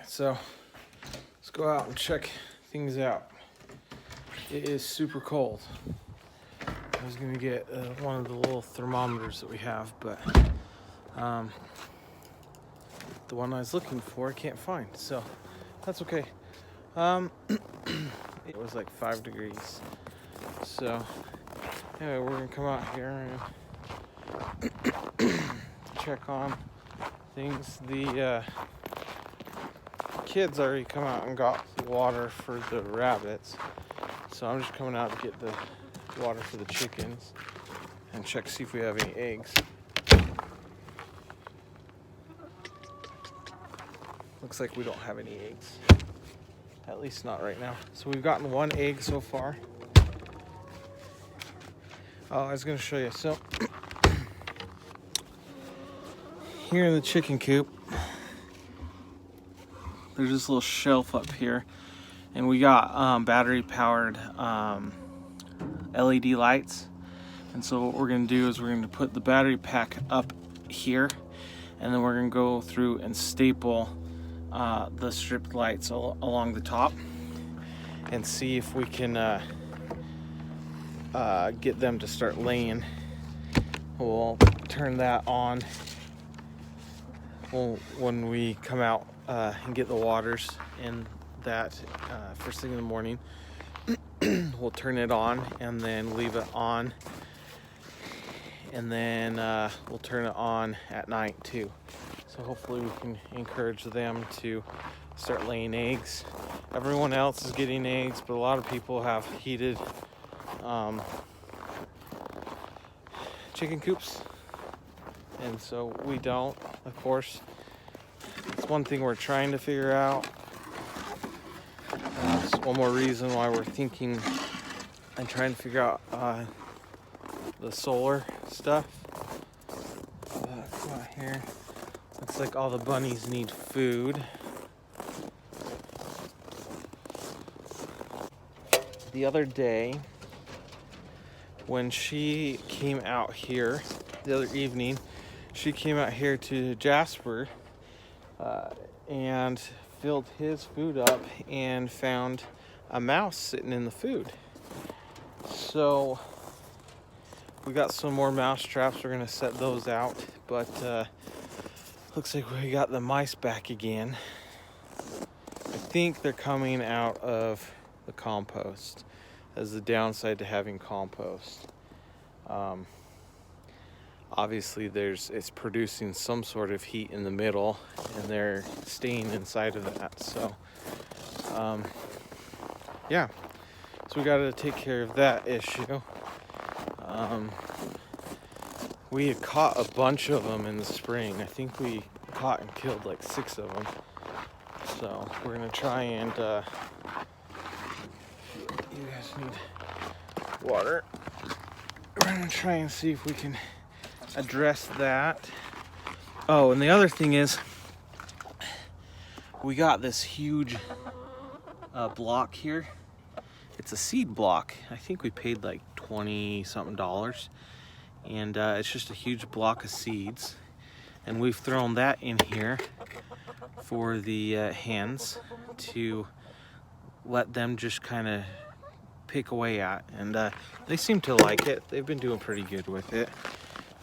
So let's go out and check things out. It is super cold. I was gonna get one of the little thermometers that we have, but the one I was looking for I can't find, so that's okay. It was like 5 degrees. So anyway, we're gonna come out here and check on things. The kids already come out and got water for the rabbits, so I'm just coming out to get the water for the chickens and check to see if we have any eggs. Looks like we don't have any eggs, at least not right now. So we've gotten 1 egg so far. Oh, I was going to show you. So here in the chicken coop, there's this little shelf up here, and we got battery powered LED lights. And so what we're going to do is we're going to put the battery pack up here, and then we're going to go through and staple the stripped lights along the top and see if we can get them to start laying. We'll turn that on when we come out and get the waters in that first thing in the morning. We'll turn it on and then leave it on, and then we'll turn it on at night too. So hopefully we can encourage them to start laying eggs. Everyone else is getting eggs, but a lot of people have heated chicken coops, and so we don't, of course. It's one thing we're trying to figure out. It's one more reason why we're thinking and trying to figure out the solar stuff. Go out here. Looks like all the bunnies need food. The other day, when she came out here, the other evening, she came out here to Jasper and filled his food up and found a mouse sitting in the food. So we got some more mouse traps. We're gonna set those out, but looks like we got the mice back again. I think they're coming out of the compost. As the downside to having compost. Obviously it's producing some sort of heat in the middle, and they're staying inside of that. So yeah, so we got to take care of that issue. We had caught a bunch of them in the spring. I think we caught and killed like 6 of them. So we're gonna try and you guys need water. We're gonna try and see if we can address that. Oh, and the other thing is, we got this huge block here. It's a seed block. I think we paid like $20-something, and it's just a huge block of seeds, and we've thrown that in here for the hens to let them just kind of pick away at, and they seem to like it. They've been doing pretty good with it,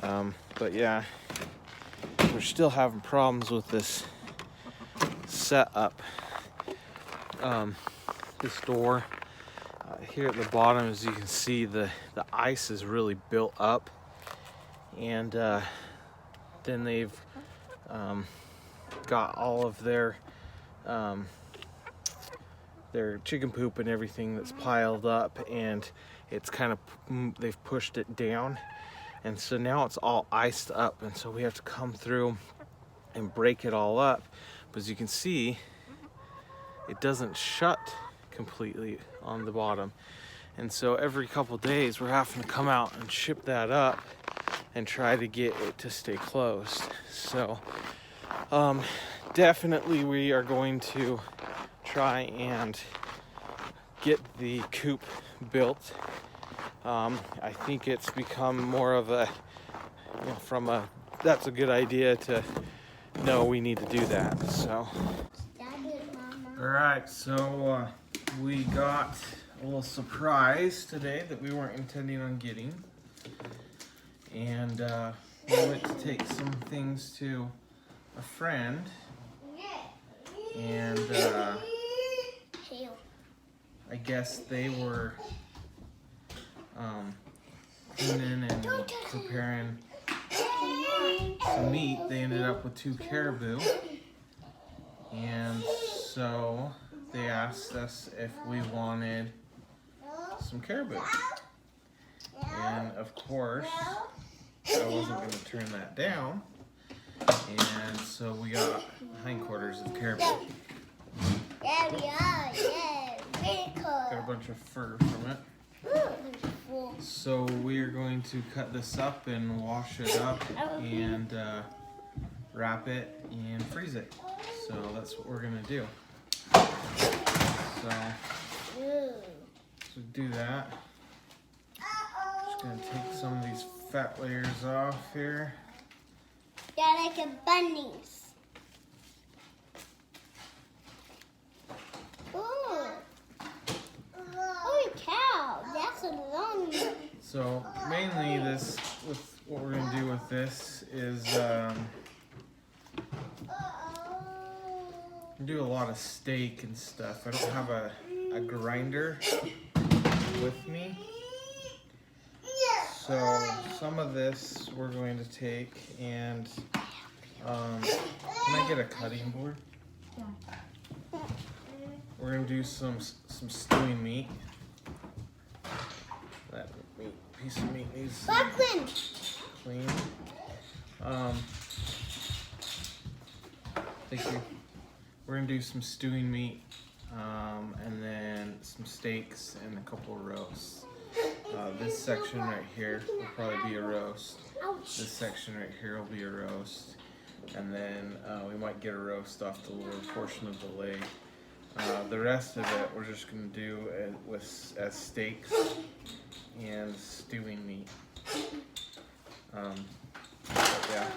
but yeah, we're still having problems with this setup. This door here at the bottom, as you can see, the ice is really built up, and then they've got all of their chicken poop and everything that's piled up, and it's kind of, they've pushed it down, and so now it's all iced up, and so we have to come through and break it all up. But as you can see, it doesn't shut completely on the bottom, and so every couple days we're having to come out and ship that up and try to get it to stay closed. So definitely we are going to try and get the coop built. I think it's become more of a, from a that's a good idea to no, we need to do that. So Alright, so we got a little surprise today that we weren't intending on getting. And we went to take some things to a friend. And I guess they were cleaning and preparing some meat. They ended up with 2 caribou. And so they asked us if we wanted some caribou. And of course, I wasn't going to turn that down. And so we got hindquarters of caribou. Got a bunch of fur from it. So we are going to cut this up and wash it up and wrap it and freeze it. So that's what we're gonna do. So do that. Just gonna take some of these fat layers off here. They're like a bunnies. Ooh. Holy cow, that's a long. So mainly this, with what we're gonna do with this is do a lot of steak and stuff. I don't have a grinder with me. So some of this we're going to take and can I get a cutting board? Yeah. We're gonna do some stewing meat. That piece of meat needs to be clean. Thank you. We're gonna do some stewing meat, and then some steaks and a couple of roasts. This section right here will probably be a roast. This section right here will be a roast. And then we might get a roast off the lower portion of the leg. The rest of it we're just gonna do as steaks and stewing meat. Yeah.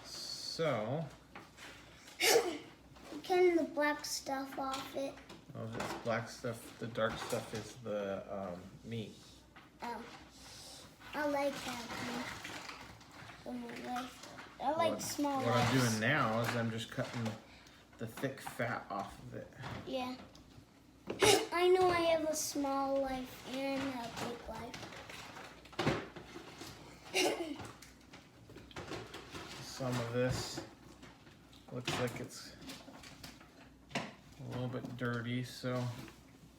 So. Getting the black stuff off it. Oh, this black stuff, the dark stuff is the meat. I like that one. I like small What I'm doing now is I'm just cutting the thick fat off of it. Yeah. I know I have a small life and a big life. Some of this looks like it's a little bit dirty, so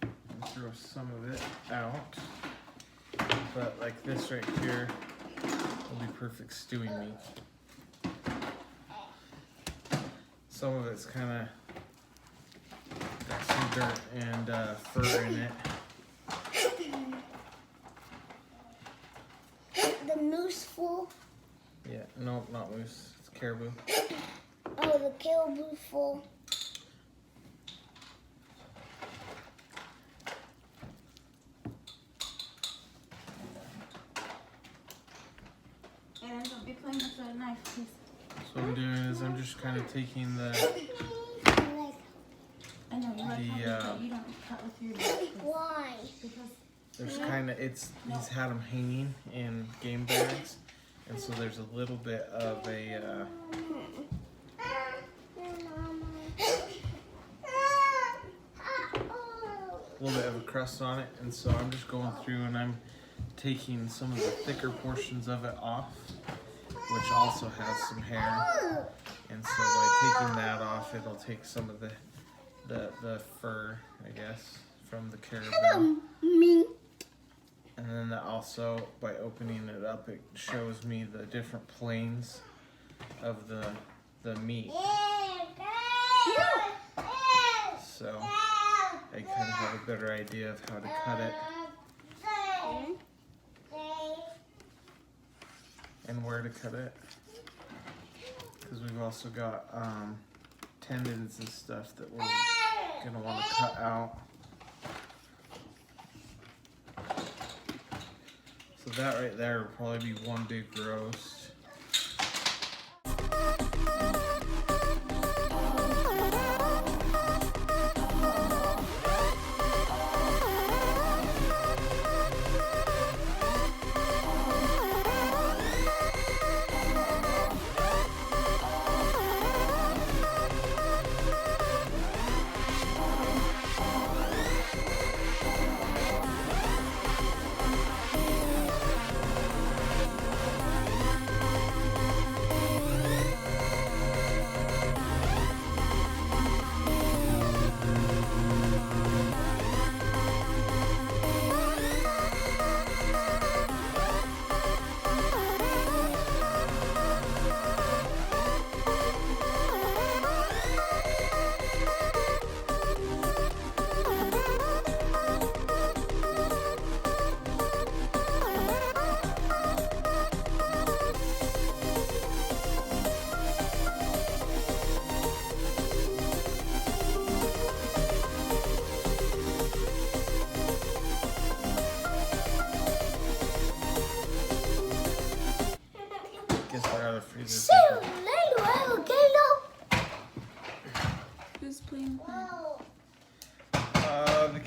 I'll throw some of it out. But like this right here will be perfect stewing meat. Some of it's kind of got some dirt and fur in it. The moose full? Yeah, no, not moose. It's caribou. Oh, the caribou full. And don't be playing with the knife, please. So what I'm doing is I'm just kind of taking the I know you like how you don't cut with your knife. Why? Because there's kind of he's had them hanging in game bags, and so there's a little bit of a crust on it, and so I'm just going through and I'm taking some of the thicker portions of it off, which also has some hair, and so by taking that off, it'll take some of the fur, I guess, from the caribou. And then that also, by opening it up, it shows me the different planes of the meat. So I kind of have a better idea of how to cut it and where to cut it, because we've also got tendons and stuff that we're gonna want to cut out. So that right there will probably be one big roast.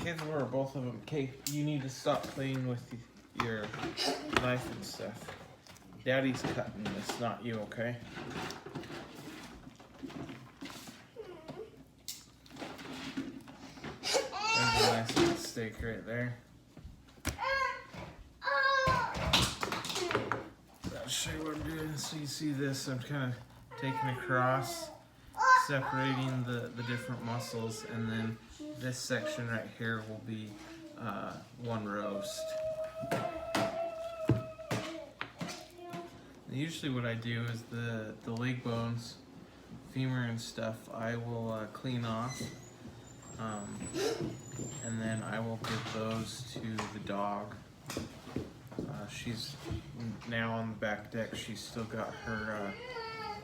kids were, both of them. Okay, you need to stop playing with your knife and stuff. Daddy's cutting this, not you, okay? There's a nice little steak right there. I'll show you what I'm doing. So you see this, I'm kind of taking across, separating the different muscles, and then this section right here will be one roast. And usually what I do is the leg bones, femur and stuff, I will clean off, and then I will give those to the dog. She's now on the back deck. She's still got her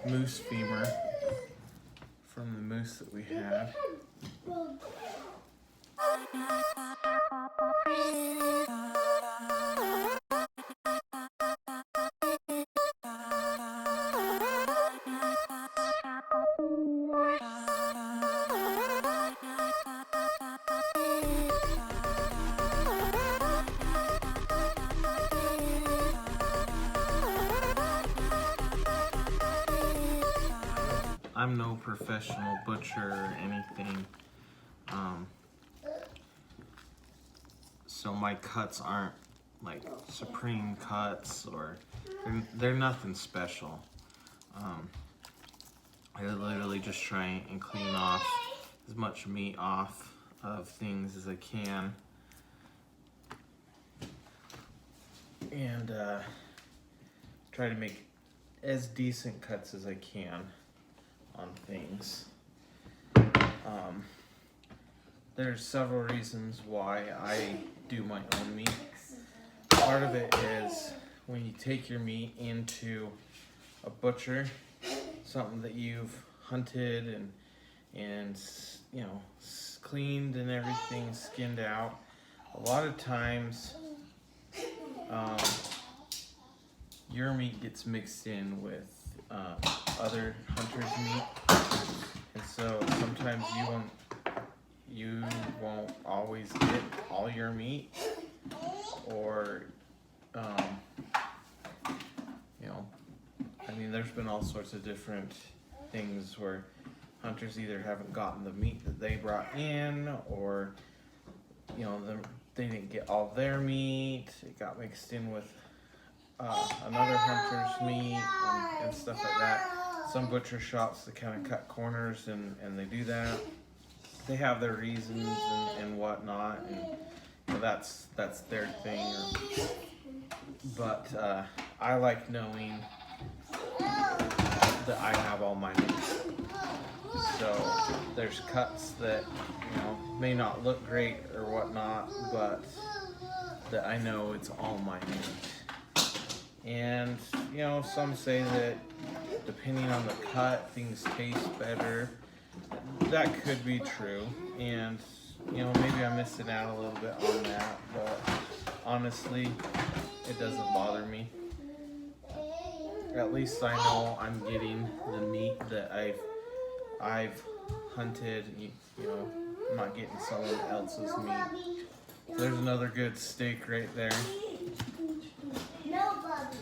moose femur from the moose that we had. I'm no professional butcher or anything, so my cuts aren't like supreme cuts, or they're nothing special. I literally just try and clean off as much meat off of things as I can, and try to make as decent cuts as I can on things. There's several reasons why I do my own meat. Part of it is when you take your meat into a butcher, something that you've hunted and you know, cleaned and everything, skinned out. A lot of times your meat gets mixed in with other hunters' meat, and so sometimes you won't always get all your meat, or you know, I mean, there's been all sorts of different things where hunters either haven't gotten the meat that they brought in, or you know, they didn't get all their meat. It got mixed in with another hunter's meat and stuff like that. Some butcher shops that kind of cut corners and they do that. They have their reasons and whatnot, and you know, that's their thing. But I like knowing that I have all my meat. So there's cuts that, you know, may not look great or whatnot, but that I know it's all my meat. And you know, some say that depending on the cut, things taste better. That could be true, and you know, maybe I'm missing out a little bit on that, but honestly, it doesn't bother me. At least I know I'm getting the meat that I've hunted. You know, I'm not getting someone else's meat. There's another good steak right there. No, Bobby.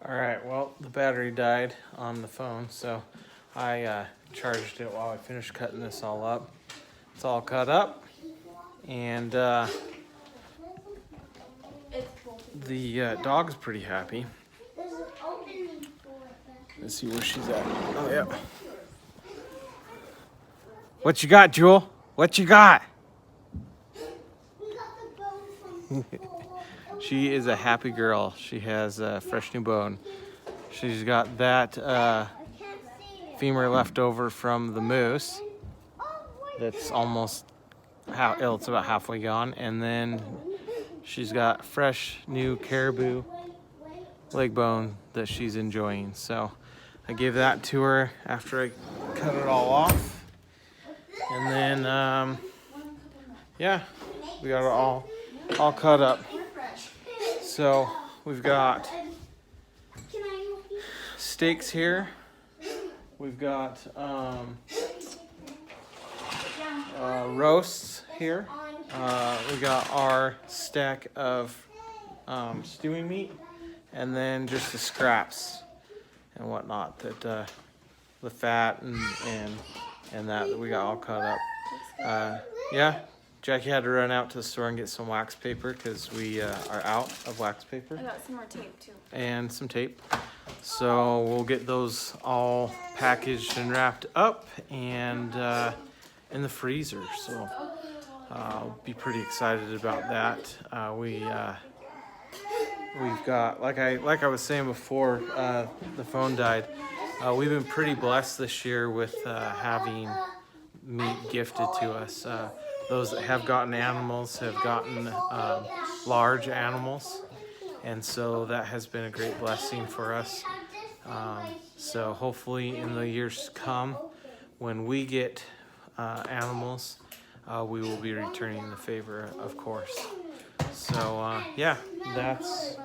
Alright, well, the battery died on the phone, so I charged it while I finished cutting this all up. It's all cut up, and the dog's pretty happy. Let's see where she's at. Oh, yeah. What you got, Jewel? What you got? We got the bone from school. She is a happy girl. She has a fresh new bone. She's got that I can't see it. femur left over from the moose. Oh, wait. That's almost it's about halfway gone. And then she's got fresh new caribou leg bone that she's enjoying. So I gave that to her after I cut it all off. And then, yeah, we got it all cut up. So we've got Can I help you? steaks here. We've got roasts here. We got our stack of stewing meat, and then just the scraps and whatnot that the fat and that we got all cut up. Yeah, Jackie had to run out to the store and get some wax paper because we are out of wax paper. I got some more tape too. And some tape. So we'll get those all packaged and wrapped up and in the freezer. So I'll be pretty excited about that. We've got, like I was saying before the phone died, we've been pretty blessed this year with having meat gifted to us. Those that have gotten animals have gotten large animals, and so that has been a great blessing for us. So hopefully in the years to come, when we get animals, we will be returning the favor, of course. So yeah, that's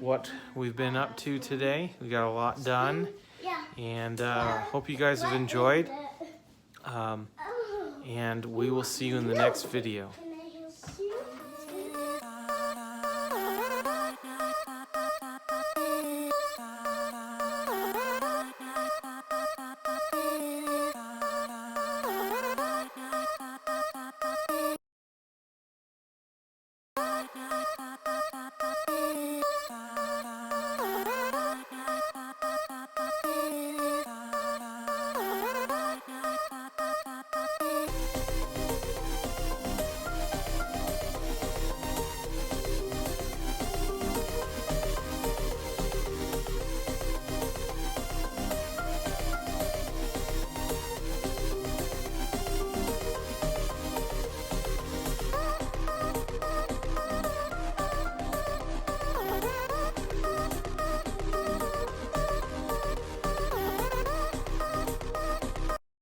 what we've been up to today. We got a lot done, and hope you guys have enjoyed. And we will see you in the next video.